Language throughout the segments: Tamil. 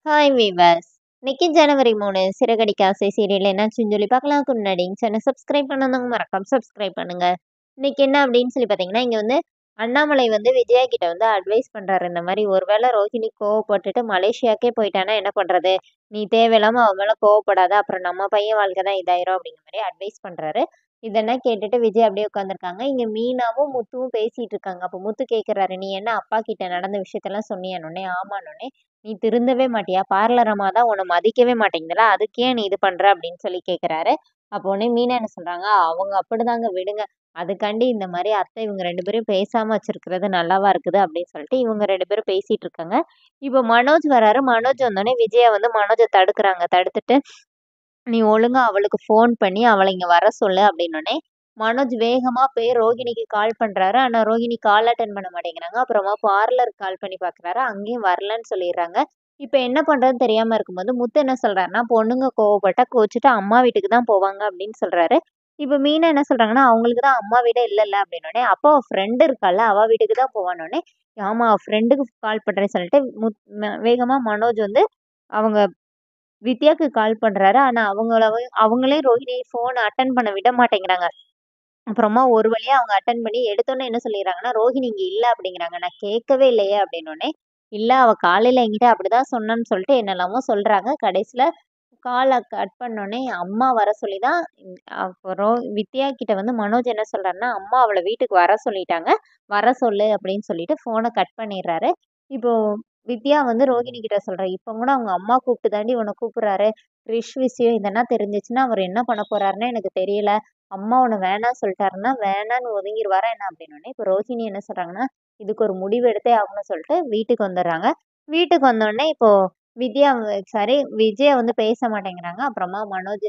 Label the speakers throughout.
Speaker 1: Hi viewers. இன்னைக்கு ஜனவரி 3 சிறகடிக்க ஆசை சீரியல் என்னாச்சுன்னு சொல்லி பார்க்கலாம்க்கு முன்னாடி சேனல் சப்ஸ்கிரைப் பண்ணாதவங்க மறக்காம சப்ஸ்கிரைப் பண்ணுங்க. இன்னைக்கு என்ன அப்படின்னு சொல்லி பார்த்தீங்கன்னா, இங்க வந்து அண்ணாமலை வந்து விஜயா கிட்ட வந்து அட்வைஸ் பண்றாரு. இந்த மாதிரி ஒருவேளை ரோஹிணி கோவப்பட்டுட்டு மலேசியாக்கே போயிட்டானா என்ன பண்றது? நீ தேவையில்லாம அவ மேல கோவப்படாத, அப்புறம் நம்ம பையன் வாழ்க்கை தான் இதாயிரும் அப்படிங்கிற மாதிரி அட்வைஸ் பண்றாரு. இதெல்லாம் கேட்டுட்டு விஜய் அப்படியே உட்காந்துருக்காங்க. இங்க மீனாவும் முத்துவும் பேசிட்டு இருக்காங்க. அப்போ முத்து கேட்கறாரு, நீ என்ன அப்பா கிட்ட நடந்த விஷயத்தெல்லாம் சொன்னியானோடனே, ஆமானோடனே, நீ திருந்தவே மாட்டியா? பார்லர் அம்மா தான் உன்னை மதிக்கவே மாட்டேங்குதுல, அதுக்கு ஏன் நீ இது பண்ற அப்படின்னு சொல்லி கேட்குறாரு. அப்போ உடனே மீனா என்ன சொல்றாங்க, அவங்க அப்படிதாங்க விடுங்க. அதுக்காண்டி இந்த மாதிரி அத்தை இவங்க 2 பேரும் பேசாம வச்சிருக்கிறது நல்லாவா இருக்குது அப்படின்னு சொல்லிட்டு இவங்க 2 பேரும் பேசிட்டு இருக்காங்க. இப்போ மனோஜ் வராரு. மனோஜ் வந்தோடனே விஜயா வந்து மனோஜை தடுக்குறாங்க. தடுத்துட்டு, நீ ஒழுங்கா அவளுக்கு ஃபோன் பண்ணி அவளை இங்க வர சொல்லு அப்படின்னோடனே மனோஜ் வேகமா போய் ரோகிணிக்கு கால் பண்றாரு. ஆனா ரோகிணி கால் அட்டன் பண்ண மாட்டேங்கிறாங்க. அப்புறமா பார்லருக்கு கால் பண்ணி பாக்குறாரு. அங்கேயும் வரலன்னு சொல்லிடுறாங்க. இப்ப என்ன பண்றதுன்னு தெரியாம இருக்கும்போது முத்து என்ன சொல்றாருன்னா, பொண்ணுங்க கோவப்பட்டா கோச்சுட்டு அம்மா வீட்டுக்கு தான் போவாங்க அப்படின்னு சொல்றாரு. இப்ப மீனா என்ன சொல்றாங்கன்னா, அவங்களுக்கு தான் அம்மா வீடே இல்லல்ல அப்படின்னோடனே, அப்போ அவ ஃப்ரெண்டு இருக்கால அவ வீட்டுக்கு தான் போவானோடனே, ஆமா ஃப்ரெண்டுக்கு கால் பண்றேன்னு சொல்லிட்டு வேகமா மனோஜ் வந்து அவங்க வித்யாக்கு கால் பண்றாரு. ஆனா அவங்களே ரோஹிணி ஃபோன் அட்டெண்ட் பண்ண விட மாட்டேங்கிறாங்க. அப்புறமா ஒரு வழியா அவங்க அட்டெண்ட் பண்ணி எடுத்தோனே என்ன சொல்லிடுறாங்கன்னா, ரோஹிணி இங்க இல்ல அப்படிங்கிறாங்க. நான் கேட்கவே இல்லையே அப்படின்னோனே, இல்ல அவ காலையில என்கிட்ட அப்படிதான் சொன்னான்னு சொல்லிட்டு என்னெல்லாமோ சொல்றாங்க. கடைசியில கால கட் பண்ணோனே அம்மா வர சொல்லி தான் அப்புறம் வித்யா கிட்ட வந்து மனோஜ் என்ன சொல்றாருன்னா, அம்மா அவள வீட்டுக்கு வர சொல்லிட்டாங்க. வர சொல்லு அப்படின்னு சொல்லிட்டு ஃபோன கட் பண்ணிடுறாரு. இப்போ வித்யா வந்து ரோகிணி கிட்ட சொல்றா, இப்ப கூட அவங்க அம்மா கூப்பிட்டு தாண்டி உன்னை கூப்பிடுறாரு. கிரிஷ் விஷயம் இதெல்லாம் தெரிஞ்சுச்சுன்னா அவர் என்ன பண்ண போறாருன்னு எனக்கு தெரியல. அம்மா உன்னை வேணான்னு சொல்லிட்டாருன்னா வேணான்னு ஒதுங்கிருவாரா என்ன அப்படின்னோடனே இப்போ ரோஹிணி என்ன சொல்றாங்கன்னா, இதுக்கு ஒரு முடிவு எடுத்தே ஆகணும்னு சொல்லிட்டு வீட்டுக்கு வந்துடுறாங்க. வீட்டுக்கு வந்தோடனே இப்போ வித்யா சாரி விஜயா வந்து பேச மாட்டேங்கிறாங்க. அப்புறமா மனோஜ்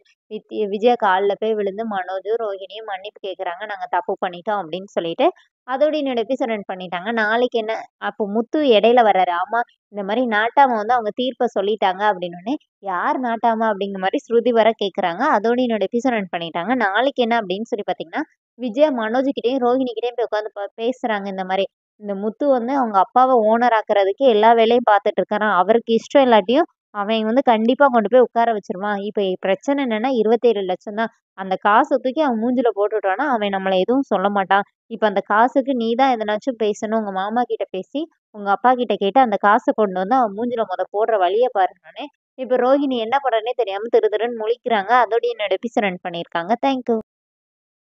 Speaker 1: விஜயா காலில் போய் விழுந்து மனோஜும் ரோஹிணியும் மன்னிப்பு கேட்குறாங்க. நாங்க தப்பு பண்ணிட்டோம் அப்படின்னு சொல்லிட்டு அதோட என்னோட எபிசோட் ரன் பண்ணிட்டாங்க. நாளைக்கு என்ன, அப்போ முத்து இடையில வர்றாரு. ஆமா இந்த மாதிரி நாட்டாம வந்து அவங்க தீர்ப்பை சொல்லிட்டாங்க அப்படின்னோடனே, யார் நாட்டாமா அப்படிங்கிற மாதிரி ஸ்ருதி வர கேட்குறாங்க. அதோட என்னோட எபிசோட் ரன் பண்ணிட்டாங்க. நாளைக்கு என்ன அப்படின்னு சொல்லி பார்த்தீங்கன்னா, விஜயா மனோஜ் கிட்டேயும் ரோஹிணி கிட்டேயும் போய் உட்காந்து பேசுறாங்க. இந்த மாதிரி இந்த முத்து வந்து அவங்க அப்பாவை ஓனர் ஆக்குறதுக்கு எல்லா வேலையும் பார்த்துட்டு இருக்காராம். அவருக்கு இஷ்டம் இல்லாட்டியும் அவன் வந்து கண்டிப்பா கொண்டு போய் உட்கார வச்சிருவான். இப்ப பிரச்சனை என்னன்னா 27 லட்சம் தான். அந்த காசை தூக்கி அவன் மூஞ்சில போட்டுட்டானா அவன் நம்மள எதுவும் சொல்ல மாட்டான். இப்ப அந்த காசுக்கு நீ தான் எதனாச்சும் பேசணும். உங்க மாமா கிட்ட பேசி உங்க அப்பா கிட்ட கேட்டு அந்த காசை கொண்டு வந்து அவன் மூஞ்சில போடுற வழியை பாருங்கன்னு இப்ப ரோஹிணி என்ன பண்றதுனே தெரியாம திரு திருன்னு முழிக்கிறாங்க. அதோட என்னோட எபிசோட் ரன் பண்ணியிருக்காங்க. தேங்க்யூ.